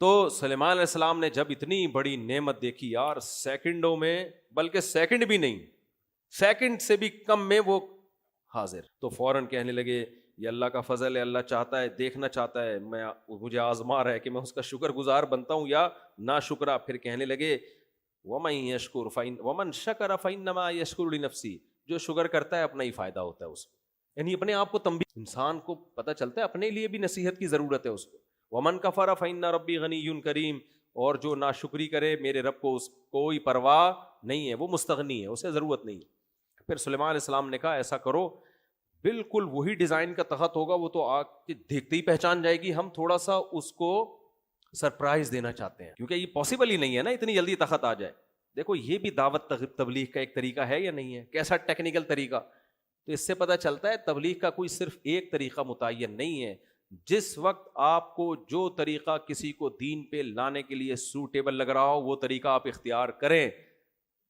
تو سلیمان علیہ السلام نے جب اتنی بڑی نعمت دیکھی یار، سیکنڈوں میں، بلکہ سیکنڈ بھی نہیں، سیکنڈ سے بھی کم میں وہ حاضر، تو فوراً کہنے لگے یہ اللہ کا فضل ہے، اللہ چاہتا ہے، دیکھنا چاہتا ہے، میں مجھے آزما رہا ہے کہ میں اس کا شکر گزار بنتا ہوں یا نا شکرا۔ پھر کہنے لگے وَمَن يَشْكُرْ وَمَن شَكَرَ فَإِنَّمَا يَشْكُرُ لِنَفْسِهِ، جو شکر کرتا ہے اپنا ہی فائدہ ہوتا ہے اس کو، یعنی اپنے آپ کو تنبیہ، انسان کو پتہ چلتا ہے اپنے لیے بھی نصیحت کی ضرورت ہے اس کو۔ وَمَن كَفَرَ فَإِنَّ رَبِّي غَنِيٌّ كَرِيمٌ، اور جو ناشکری کرے میرے رب کو اس کوئی پرواہ نہیں ہے، وہ مستغنی ہے، اسے ضرورت نہیں ہے۔ پھر سلیمان علیہ السلام نے کہا ایسا کرو، بالکل وہی ڈیزائن کا تخت ہوگا، وہ تو آگ کے دیکھتے ہی پہچان جائے گی، ہم تھوڑا سا اس کو سرپرائز دینا چاہتے ہیں، کیونکہ یہ پاسبل ہی نہیں ہے نا اتنی جلدی تخت آ جائے۔ دیکھو یہ بھی دعوت تبلیغ کا ایک طریقہ ہے یا نہیں ہے، کیسا ٹیکنیکل طریقہ۔ تو اس سے پتہ چلتا ہے تبلیغ کا کوئی صرف ایک طریقہ متعین نہیں ہے، جس وقت آپ کو جو طریقہ کسی کو دین پہ لانے کے لیے سوٹیبل لگ رہا ہو وہ طریقہ آپ اختیار کریں۔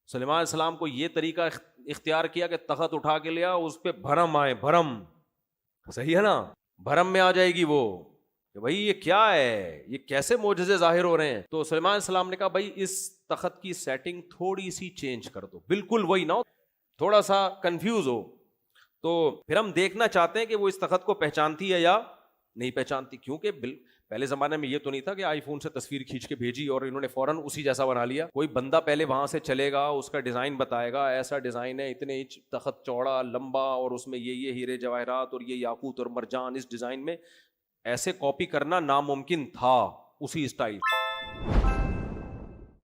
سلیمان علیہ السلام کو یہ طریقہ اختیار کیا کہ تخت اٹھا کے لیا، اس پہ بھرم آئے، بھرم، صحیح ہے نا، بھرم میں آ جائے گی وہ کہ بھائی یہ کیا ہے، یہ کیسے معجزے ظاہر ہو رہے ہیں۔ تو سلیمان علیہ السلام نے کہا بھائی اس تخت کی سیٹنگ تھوڑی سی چینج کر دو، بالکل وہی نہ ہو، تھوڑا سا کنفیوز ہو۔ تو پھر ہم دیکھنا چاہتے ہیں کہ وہ اس تخت کو پہچانتی ہے یا نہیں پہچانتی، کیونکہ پہلے زمانے میں یہ تو نہیں تھا کہ آئی فون سے تصویر کھینچ کے بھیجی اور انہوں نے فوراً اسی جیسا بنا لیا۔ کوئی بندہ پہلے وہاں سے چلے گا، اس کا ڈیزائن بتائے گا، ایسا ڈیزائن ہے، اتنے انچ تخت چوڑا لمبا، اور اس میں یہ ہیرے جواہرات اور یہ یاقوت اور مرجان اس ڈیزائن میں، ایسے کاپی کرنا ناممکن تھا اسی اسٹائل۔